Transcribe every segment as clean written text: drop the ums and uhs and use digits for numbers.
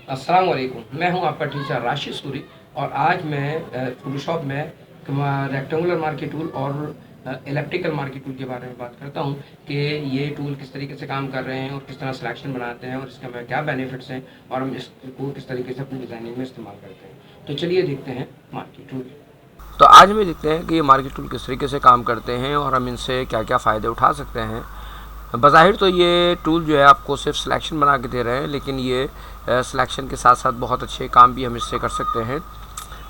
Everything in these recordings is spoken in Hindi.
अस्सलाम वालेकुम। मैं हूं आपका टीचर राशिद सूरी और आज मैं फ़ोटोशॉप में रेक्टेंगुलर मार्की टूल और इलेक्ट्रिकल मार्की टूल के बारे में बात करता हूं कि ये टूल किस तरीके से काम कर रहे हैं और किस तरह सिलेक्शन बनाते हैं और इसके हमें क्या बेनिफिट्स हैं और हम इसको किस तरीके से अपनी डिज़ाइनिंग में इस्तेमाल करते हैं। तो चलिए देखते हैं मार्की टूल। तो आज हम देखते हैं कि ये मार्की टूल किस तरीके से काम करते हैं और हम इनसे क्या क्या फ़ायदे उठा सकते हैं। बज़ाहिर तो ये टूल जो है आपको सिर्फ सिलेक्शन बना के दे रहे हैं, लेकिन ये सिलेक्शन के साथ साथ बहुत अच्छे काम भी हम इससे कर सकते हैं।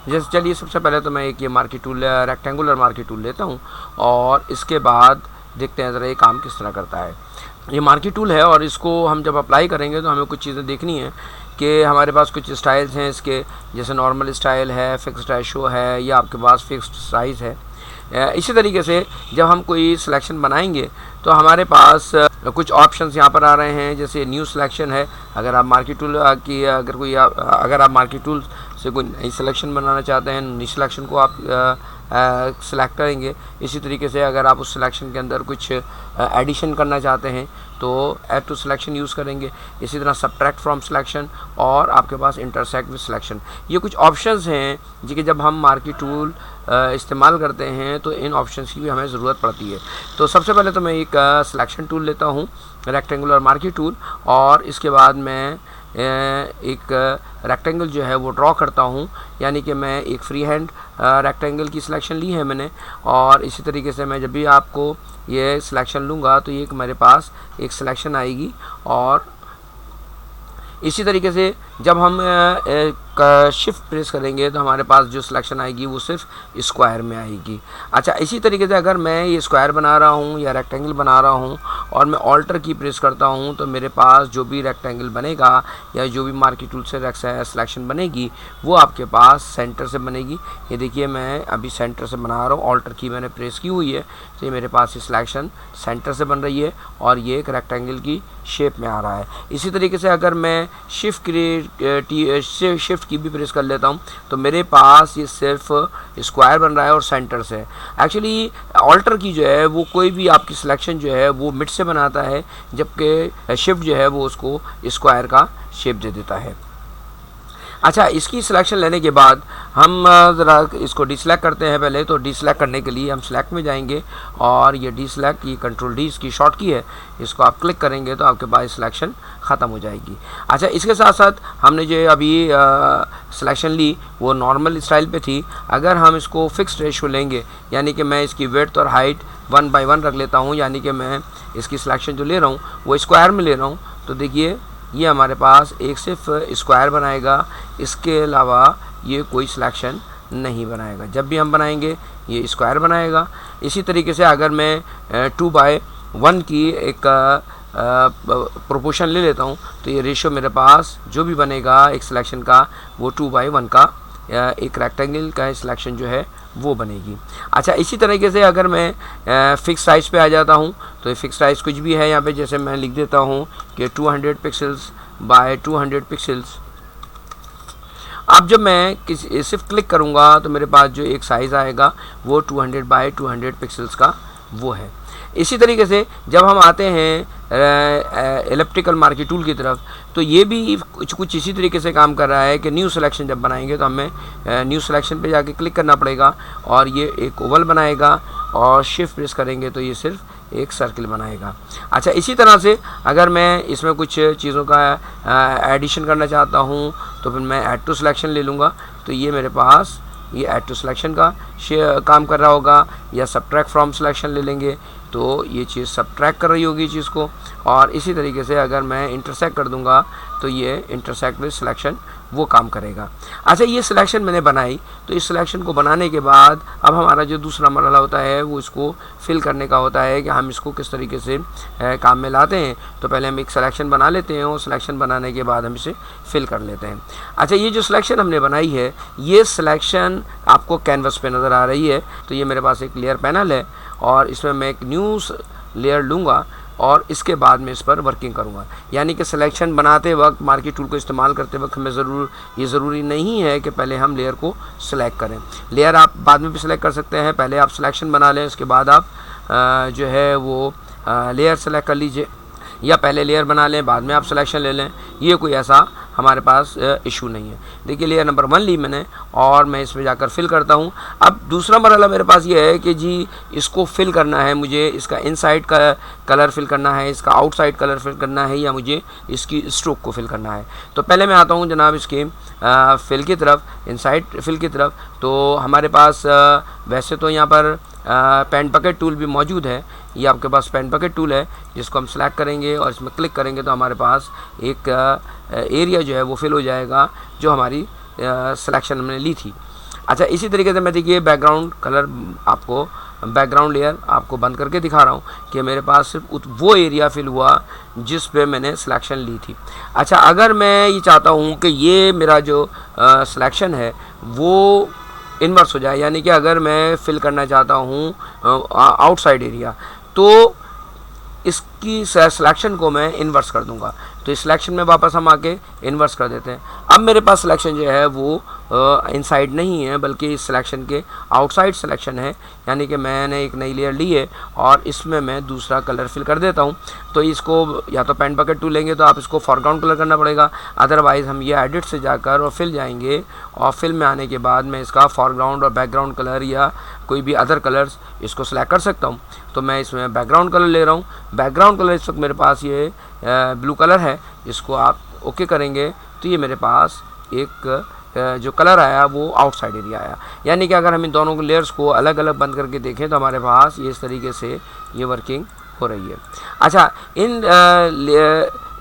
जैसे चलिए सबसे पहले तो मैं एक ये marquee tool rectangular marquee tool लेता हूँ और इसके बाद देखते हैं ज़रा ये काम किस तरह करता है। ये मार्की टूल है और इसको हम जब अप्लाई करेंगे तो हमें कुछ चीज़ें देखनी है कि हमारे पास कुछ स्टाइल्स हैं इसके, जैसे नॉर्मल स्टाइल है, फिक्स्ड रेशो है या आपके पास फिक्स्ड साइज़ है। इसी तरीके से जब हम कोई सिलेक्शन बनाएंगे तो हमारे पास कुछ ऑप्शंस यहाँ पर आ रहे हैं, जैसे न्यू सिलेक्शन है। अगर आप मार्की टूल की अगर आप मार्की टूल से कोई नई सिलेक्शन बनाना चाहते हैं, नई सिलेक्शन को आप सिलेक्ट करेंगे। इसी तरीके से अगर आप उस सिलेक्शन के अंदर कुछ एडिशन करना चाहते हैं तो ऐड टू सिलेक्शन यूज़ करेंगे। इसी तरह सब्ट्रैक्ट फ्रॉम सिलेक्शन और आपके पास इंटरसेक्ट विद सिलेक्शन, ये कुछ ऑप्शंस हैं जी कि जब हम मार्की टूल इस्तेमाल करते हैं तो इन ऑप्शंस की भी हमें ज़रूरत पड़ती है। तो सबसे पहले तो मैं एक सिलेक्शन टूल लेता हूँ, रेक्टेंगुलर मार्की टूल, और इसके बाद मैं एक रेक्टेंगल जो है वो ड्रॉ करता हूँ, यानी कि मैं एक फ्री हैंड रेक्टेंगल की सिलेक्शन ली है मैंने। और इसी तरीके से मैं जब भी आपको ये सिलेक्शन लूँगा तो ये मेरे पास एक सिलेक्शन आएगी। और इसी तरीके से जब हम शिफ्ट प्रेस करेंगे तो हमारे पास जो सिलेक्शन आएगी वो सिर्फ स्क्वायर में आएगी। अच्छा, इसी तरीके से अगर मैं ये स्क्वायर बना रहा हूँ या रेक्टेंगल बना रहा हूँ और मैं ऑल्टर की प्रेस करता हूँ तो मेरे पास जो भी रेक्टेंगल बनेगा या जो भी मार्की टूल से सिलेक्शन बनेगी वो आपके पास सेंटर से बनेगी। ये देखिए मैं अभी सेंटर से बना रहा हूँ, ऑल्टर की मैंने प्रेस की हुई है तो ये मेरे पास ये सिलेक्शन सेंटर से बन रही है और ये एक रेक्टेंगल की शेप में आ रहा है। इसी तरीके से अगर मैं शिफ्ट की भी प्रेस कर लेता हूँ तो मेरे पास ये सिर्फ स्क्वायर बन रहा है और सेंटर से। एक्चुअली ऑल्टर की जो है वो कोई भी आपकी सिलेक्शन जो है वो मिड से बनाता है, जबकि शिफ्ट जो है वो उसको स्क्वायर का शेप दे देता है। अच्छा, इसकी सिलेक्शन लेने के बाद हम ज़रा इसको डिसलेक्ट करते हैं। पहले तो डिसलेक्ट करने के लिए हम सिलेक्ट में जाएंगे और ये डिसलेक्ट की कंट्रोल डी इसकी शॉर्ट की है, इसको आप क्लिक करेंगे तो आपके पास सिलेक्शन ख़त्म हो जाएगी। अच्छा, इसके साथ साथ हमने जो अभी सिलेक्शन ली वो नॉर्मल स्टाइल पे थी। अगर हम इसको फिक्स्ड रेशो लेंगे, यानी कि मैं इसकी विड्थ और हाइट 1/1 रख लेता हूँ, यानी कि मैं इसकी सिलेक्शन जो ले रहा हूँ वो स्क्वायर में ले रहा हूँ, तो देखिए ये हमारे पास एक सिर्फ स्क्वायर बनाएगा, इसके अलावा ये कोई सिलेक्शन नहीं बनाएगा। जब भी हम बनाएंगे ये स्क्वायर बनाएगा। इसी तरीके से अगर मैं 2/1 की एक प्रोपोर्शन ले लेता हूँ तो ये रेशो मेरे पास जो भी बनेगा एक सिलेक्शन का वो 2/1 का एक रेक्टेंगल का सिलेक्शन जो है वो बनेगी। अच्छा, इसी तरीके से अगर मैं फिक्स साइज़ पे आ जाता हूँ तो ये फिक्स साइज़ कुछ भी है यहाँ पे, जैसे मैं लिख देता हूँ कि 200 पिक्सल्स बाय 200 पिक्सल्स। अब जब मैं सिर्फ क्लिक करूँगा तो मेरे पास जो एक साइज़ आएगा वो 200 बाय 200 पिक्सल्स का वो है। इसी तरीके से जब हम आते हैं इलेक्ट्रिकल मार्की टूल की तरफ तो ये भी कुछ इसी तरीके से काम कर रहा है कि न्यू सिलेक्शन जब बनाएंगे तो हमें न्यू सिलेक्शन पे जाके क्लिक करना पड़ेगा और ये एक ओवल बनाएगा और शिफ्ट प्रेस करेंगे तो ये सिर्फ एक सर्किल बनाएगा। अच्छा, इसी तरह से अगर मैं इसमें कुछ चीज़ों का एडिशन करना चाहता हूँ तो फिर मैं ऐड टू सिलेक्शन ले लूँगा तो ये मेरे पास ये ऐड टू सिलेक्शन का काम कर रहा होगा, या सब्ट्रैक्ट फ्रॉम सिलेक्शन ले लेंगे तो ये चीज़ सब्ट्रैक्ट कर रही होगी चीज़ को। और इसी तरीके से अगर मैं इंटरसेक्ट कर दूंगा तो ये इंटरसेक्ट विद सिलेक्शन वो काम करेगा। अच्छा, ये सिलेक्शन मैंने बनाई तो इस सिलेक्शन को बनाने के बाद अब हमारा जो दूसरा मरहला होता है वो इसको फिल करने का होता है कि हम इसको किस तरीके से काम में लाते हैं। तो पहले हम एक सिलेक्शन बना लेते हैं और सिलेक्शन बनाने के बाद हम इसे फिल कर लेते हैं। अच्छा, ये जो सिलेक्शन हमने बनाई है ये सिलेक्शन आपको कैनवस पे नज़र आ रही है। तो ये मेरे पास एक लेयर पैनल है और इसमें मैं एक न्यू लेयर लूँगा और इसके बाद में इस पर वर्किंग करूँगा। यानी कि सिलेक्शन बनाते वक्त मार्की टूल को इस्तेमाल करते वक्त हमें ये ज़रूरी नहीं है कि पहले हम लेयर को सिलेक्ट करें। लेयर आप बाद में भी सिलेक्ट कर सकते हैं, पहले आप सिलेक्शन बना लें, उसके बाद आप जो है वो लेयर सेलेक्ट कर लीजिए, या पहले लेयर बना लें बाद में आप सिलेक्शन ले लें। ये कोई ऐसा हमारे पास इशू नहीं है। देखिए लेयर नंबर 1 ली मैंने और मैं इसमें जाकर फिल करता हूँ। अब दूसरा मरहला मेरे पास ये है कि जी इसको फिल करना है, मुझे इसका इनसाइड का कलर फिल करना है, इसका आउटसाइड कलर फिल करना है, या मुझे इसकी स्ट्रोक को फिल करना है। तो पहले मैं आता हूँ जनाब इसके फिल की तरफ, इनसाइड फिल की तरफ। तो हमारे पास वैसे तो यहाँ पर पेन बकेट टूल भी मौजूद है। ये आपके पास पेन बकेट टूल है जिसको हम सेलेक्ट करेंगे और इसमें क्लिक करेंगे तो हमारे पास एक एरिया जो है वो फिल हो जाएगा जो हमारी सिलेक्शन हमने ली थी। अच्छा, इसी तरीके से मैं देखिए बैकग्राउंड कलर आपको, बैकग्राउंड लेयर आपको बंद करके दिखा रहा हूँ कि मेरे पास सिर्फ वो एरिया फिल हुआ जिस पे मैंने सिलेक्शन ली थी। अच्छा, अगर मैं ये चाहता हूँ कि ये मेरा जो सिलेक्शन है वो इन्वर्स हो जाए, यानी कि अगर मैं फिल करना चाहता हूँ आउटसाइड एरिया, तो इसकी सिलेक्शन को मैं इन्वर्स कर दूंगा। तो इस सिलेक्शन में वापस हम आके इन्वर्स कर देते हैं। अब मेरे पास सिलेक्शन जो है वो इनसाइड नहीं है बल्कि इस सिलेक्शन के आउटसाइड सिलेक्शन है, यानी कि मैंने एक नई लेयर ली है और इसमें मैं दूसरा कलर फिल कर देता हूँ। तो इसको या तो पेन बकेट टूल लेंगे तो आप इसको फॉरग्राउंड कलर करना पड़ेगा, अदरवाइज़ हम ये एडिट से जाकर और फिल जाएंगे और फिल में आने के बाद मैं इसका फॉरग्राउंड और बैकग्राउंड कलर या कोई भी अदर कलर्स इसको सेलेक्ट कर सकता हूँ। तो मैं इसमें बैकग्राउंड कलर ले रहा हूँ। बैकग्राउंड कलर इस वक्त मेरे पास ये ब्लू कलर है, इसको आप ओके करेंगे तो ये मेरे पास एक जो कलर आया वो आउटसाइड एरिया आया। यानी कि अगर हम इन दोनों लेयर्स को अलग अलग बंद करके देखें तो हमारे पास ये इस तरीके से ये वर्किंग हो रही है। अच्छा, इन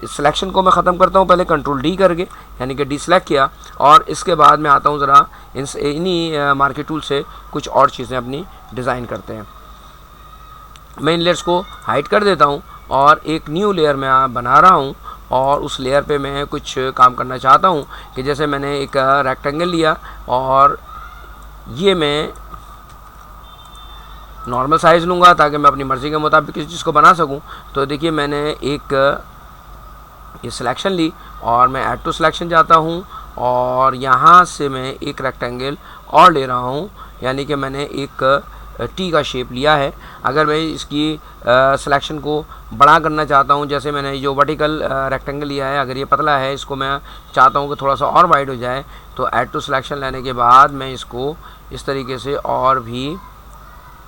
सिलेक्शन को मैं ख़त्म करता हूँ पहले कंट्रोल डी करके, यानी कि डी सेलेक्ट किया, और इसके बाद मैं आता हूँ ज़रा इन्हीं मार्केट टूल से कुछ और चीज़ें अपनी डिज़ाइन करते हैं। मैं इन लेयर्स को हाइड कर देता हूँ और एक न्यू लेयर मैं बना रहा हूँ और उस लेयर पे मैं कुछ काम करना चाहता हूँ कि जैसे मैंने एक रेक्टेंगल लिया और ये मैं नॉर्मल साइज़ लूँगा ताकि मैं अपनी मर्ज़ी के मुताबिक किसी चीज़ को बना सकूँ। तो देखिए मैंने एक ये सिलेक्शन ली और मैं ऐड टू सिलेक्शन जाता हूँ और यहाँ से मैं एक रेक्टेंगल और ले रहा हूँ, यानी कि मैंने एक टी का शेप लिया है। अगर मैं इसकी सिलेक्शन को बड़ा करना चाहता हूँ, जैसे मैंने जो वर्टिकल रेक्टेंगल लिया है, अगर ये पतला है इसको मैं चाहता हूँ कि थोड़ा सा और वाइड हो जाए, तो ऐड टू सिलेक्शन लेने के बाद मैं इसको इस तरीके से और भी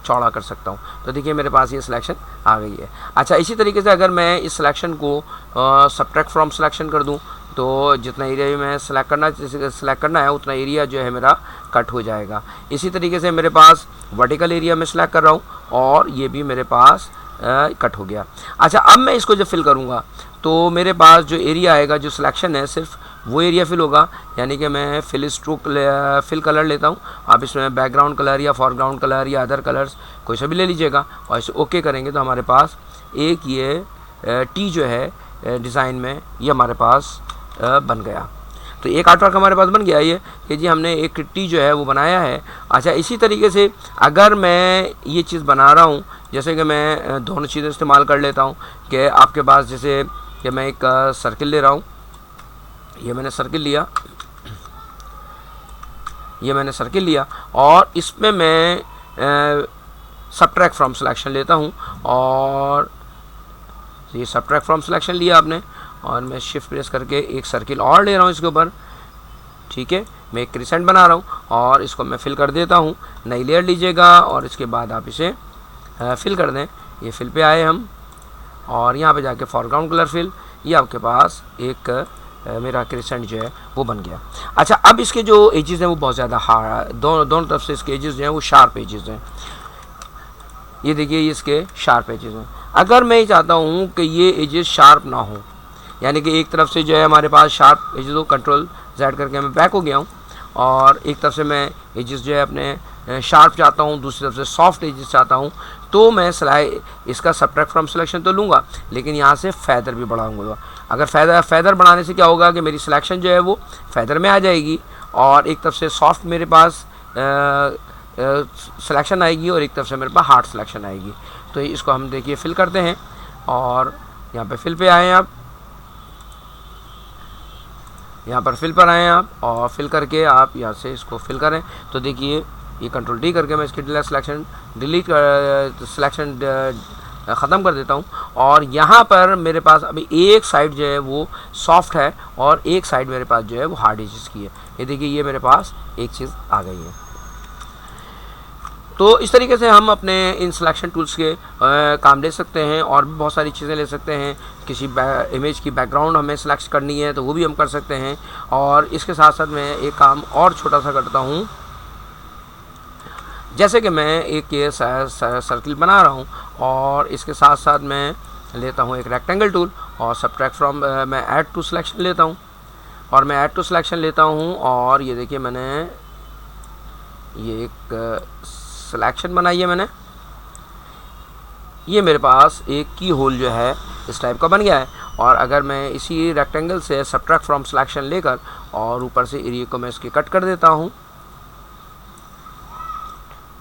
चौड़ा कर सकता हूँ। तो देखिए मेरे पास ये सिलेक्शन आ गई है। अच्छा, इसी तरीके से अगर मैं इस सिलेक्शन को सब्ट्रैक्ट फ्रॉम सिलेक्शन कर दूँ तो जितना एरिया मैं सेलेक्ट करना है उतना एरिया जो है मेरा कट हो जाएगा। इसी तरीके से मेरे पास वर्टिकल एरिया में सेलेक्ट कर रहा हूँ और ये भी मेरे पास कट हो गया। अच्छा, अब मैं इसको जब फिल करूँगा तो मेरे पास जो एरिया आएगा, जो सिलेक्शन है, सिर्फ वो एरिया फिल होगा। यानी कि मैं फिल कलर लेता हूँ, आप इसमें बैकग्राउंड कलर या फॉरग्राउंड कलर या अदर कलर्स कोई सा भी ले लीजिएगा और इसे ओके करेंगे तो हमारे पास एक ये टी जो है डिज़ाइन में ये हमारे पास बन गया। तो एक आर्टवर्क हमारे पास बन गया ये कि जी हमने एक टी जो है वो बनाया है। अच्छा, इसी तरीके से अगर मैं ये चीज़ बना रहा हूँ, जैसे कि मैं दोनों चीज़ें इस्तेमाल कर लेता हूँ कि आपके पास जैसे कि मैं एक सर्किल ले रहा हूँ, ये मैंने सर्किल लिया और इसमें मैं सब्ट्रैक्ट फ्रॉम सिलेक्शन लेता हूँ और ये सब्ट्रैक्ट फ्रॉम सिलेक्शन लिया आपने और मैं शिफ्ट प्रेस करके एक सर्किल और ले रहा हूँ इसके ऊपर। ठीक है, मैं एक क्रिसेंट बना रहा हूँ और इसको मैं फिल कर देता हूँ। नई लेयर लीजिएगा और इसके बाद आप इसे फिल कर दें। ये फिल पे आए हम और यहाँ पे जाके फॉरग्राउंड कलर फिल, ये आपके पास एक मेरा क्रिसेंट जो है वो बन गया। अच्छा, अब इसके जो एजेस हैं वो बहुत ज़्यादा हार्ड, दोनों तरफ से इसके एजेस जो हैं वो शार्प एजेस हैं। ये देखिए ये इसके शार्प एजेस हैं। अगर मैं ये चाहता हूँ कि ये एजेस शार्प ना हो, यानी कि एक तरफ से जो है हमारे पास शार्प एजेस हो, कंट्रोल Z करके मैं बैक हो गया हूँ और एक तरफ से मैं एजेस जो है अपने शार्प चाहता हूँ, दूसरी तरफ से सॉफ्ट एजेस चाहता हूँ, तो मैं इसका सब्ट्रैक्ट फ्रॉम सिलेक्शन तो लूँगा लेकिन यहाँ से फैदर भी बढ़ाऊँगा। अगर फैदर बढ़ाने से क्या होगा कि मेरी सिलेक्शन जो है वो फैदर में आ जाएगी और एक तरफ से सॉफ्ट मेरे पास सिलेक्शन आएगी और एक तरफ से मेरे पास हार्ड सिलेक्शन आएगी। तो इसको हम देखिए फिल करते हैं और यहाँ पे फिल पे आए हैं आप, यहाँ पर फिल पर आए हैं आप और फिल करके आप यहाँ से इसको फिल करें। तो देखिए ये कंट्रोल डी करके मैं इसकी सिलेक्शन ख़त्म कर देता हूँ। और यहाँ पर मेरे पास अभी एक साइड जो है वो सॉफ्ट है और एक साइड मेरे पास जो है वो हार्ड एजेस की है। ये देखिए, ये मेरे पास एक चीज़ आ गई है। तो इस तरीके से हम अपने इन सिलेक्शन टूल्स के काम ले सकते हैं और भी बहुत सारी चीज़ें ले सकते हैं। किसी इमेज की बैकग्राउंड हमें सिलेक्ट करनी है तो वो भी हम कर सकते हैं। और इसके साथ साथ मैं एक काम और छोटा सा करता हूँ, जैसे कि मैं एक ये सर्किल बना रहा हूँ और इसके साथ साथ मैं लेता हूँ एक रेक्टेंगल टूल और सबट्रैक्ट फ्रॉम मैं ऐड टू सिलेक्शन लेता हूँ और मैं ऐड टू सिलेक्शन लेता हूँ। और ये देखिए, मैंने ये एक सिलेक्शन बनाई है मैंने। ये मेरे पास एक की होल जो है इस टाइप का बन गया है। और अगर मैं इसी रेक्टेंगल से सबट्रैक्ट फ्रॉम सिलेक्शन लेकर और ऊपर से एरिया को मैं इसके कट कर देता हूँ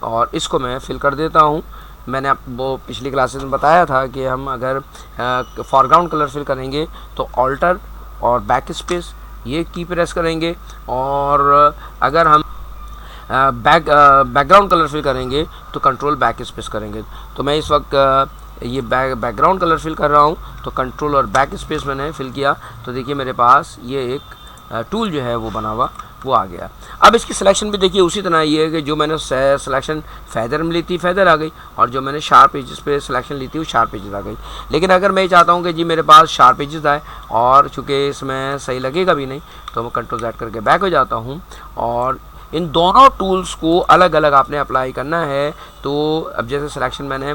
और इसको मैं फिल कर देता हूँ। मैंने आपको पिछली क्लासेस में बताया था कि हम अगर फॉरग्राउंड कलर फिल करेंगे तो ऑल्टर और बैक स्पेस ये की प्रेस करेंगे, और अगर हम बैकग्राउंड कलर फिल करेंगे तो कंट्रोल बैक स्पेस करेंगे। तो मैं इस वक्त ये बैकग्राउंड कलर फिल कर रहा हूँ तो कंट्रोल और बैक स्पेस मैंने फिल किया। तो देखिए, मेरे पास ये एक टूल जो है वो बना हुआ वो आ गया। अब इसकी सिलेक्शन भी देखिए उसी तरह ये है कि जो मैंने सिलेक्शन फेदर में ली थी फेदर आ गई, और जो मैंने शार्प एजेस पे सिलेक्शन ली थी वो शार्प एजेस आ गई। लेकिन अगर मैं चाहता हूँ कि जी मेरे पास शार्प एजेस आए और चूँकि इसमें सही लगेगा भी नहीं, तो मैं कंट्रोल Z करके बैक हो जाता हूँ। और इन दोनों टूल्स को अलग अलग आपने अप्लाई करना है। तो अब जैसे सिलेक्शन मैंने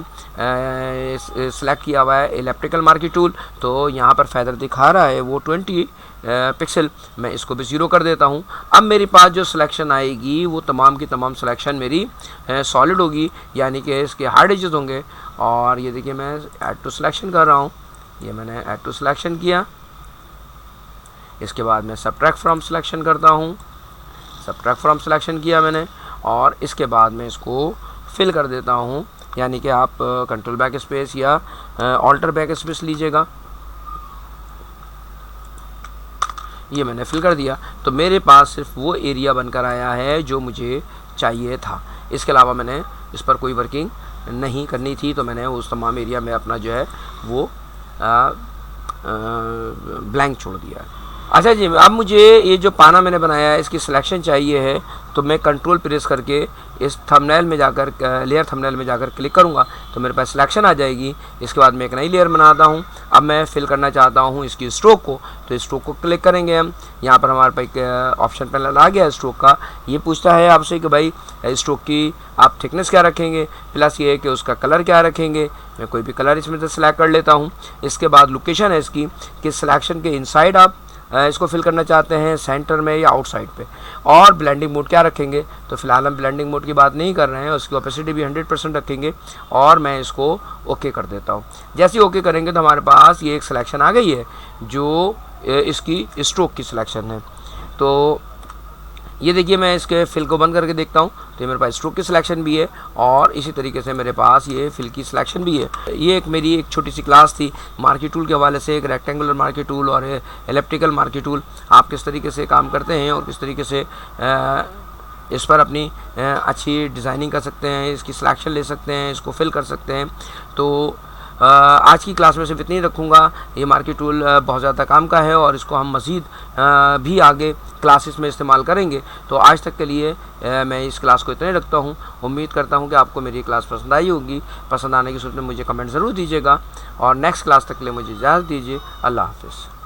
सिलेक्ट किया हुआ है इलेक्ट्रिकल मार्केट टूल, तो यहाँ पर फेदर दिखा रहा है वो 20 पिक्सल, मैं इसको भी 0 कर देता हूँ। अब मेरे पास जो सिलेक्शन आएगी वो तमाम की तमाम सिलेक्शन मेरी सॉलिड होगी, यानी कि इसके हार्ड एजेस होंगे। और ये देखिए, मैं ऐड टू सिलेक्शन कर रहा हूँ। ये मैंने ऐड टू सिलेक्शन किया, इसके बाद मैं सबट्रैक्ट फ्रॉम सिलेक्शन करता हूँ। सबट्रैक्ट फ्रॉम सिलेक्शन किया मैंने और इसके बाद मैं इसको फिल कर देता हूँ, यानी कि आप कंट्रोल बैक स्पेस या ऑल्टर बैक स्पेस लीजिएगा। ये मैंने फिल कर दिया तो मेरे पास सिर्फ वो एरिया बनकर आया है जो मुझे चाहिए था। इसके अलावा मैंने इस पर कोई वर्किंग नहीं करनी थी, तो मैंने उस तमाम एरिया में अपना जो है वो ब्लैंक छोड़ दिया। अच्छा जी, अब मुझे ये जो पाना मैंने बनाया है इसकी सिलेक्शन चाहिए है, तो मैं कंट्रोल प्रेस करके इस थंबनेल में जाकर लेयर थंबनेल में जाकर क्लिक करूँगा तो मेरे पास सिलेक्शन आ जाएगी। इसके बाद मैं एक नई लेयर बनाता हूँ। अब मैं फिल करना चाहता हूँ इसकी स्ट्रोक को, तो स्ट्रोक को क्लिक करेंगे हम। यहाँ पर हमारे पास एक ऑप्शन पैनल आ गया स्ट्रोक का। ये पूछता है आपसे कि भाई स्ट्रोक की आप थिकनेस क्या रखेंगे, प्लस ये है कि उसका कलर क्या रखेंगे। मैं कोई भी कलर इसमें से सिलेक्ट कर लेता हूँ। इसके बाद लोकेशन है इसकी कि सिलेक्शन के इनसाइड आप इसको फिल करना चाहते हैं, सेंटर में या आउटसाइड पे। और ब्लेंडिंग मोड क्या रखेंगे, तो फिलहाल हम ब्लेंडिंग मोड की बात नहीं कर रहे हैं, उसकी ओपेसिटी भी 100% रखेंगे। और मैं इसको ओके कर देता हूँ। जैसे ही ओके करेंगे तो हमारे पास ये एक सिलेक्शन आ गई है जो इसकी स्ट्रोक की सिलेक्शन है। तो ये देखिए, मैं इसके फिल को बंद करके देखता हूँ तो मेरे पास स्ट्रोक की सिलेक्शन भी है और इसी तरीके से मेरे पास ये फिल की सिलेक्शन भी है। ये एक मेरी एक छोटी सी क्लास थी मार्केट टूल के हवाले से, एक रेक्टेंगुलर मार्केट टूल और इलेक्ट्रिकल मार्केट टूल, आप किस तरीके से काम करते हैं और किस तरीके से इस पर अपनी अच्छी डिज़ाइनिंग कर सकते हैं, इसकी सिलेक्शन ले सकते हैं, इसको फिल कर सकते हैं। तो आज की क्लास में सिर्फ इतनी रखूँगा। ये मार्केट टूल बहुत ज़्यादा काम का है और इसको हम मज़ीद भी आगे क्लासेस में इस्तेमाल करेंगे। तो आज तक के लिए मैं इस क्लास को इतना ही रखता हूँ। उम्मीद करता हूँ कि आपको मेरी क्लास पसंद आई होगी। पसंद आने की सूरत में मुझे कमेंट ज़रूर दीजिएगा और नेक्स्ट क्लास तक के लिए मुझे इजाज़त दीजिए। अल्लाह हाफ़िज़।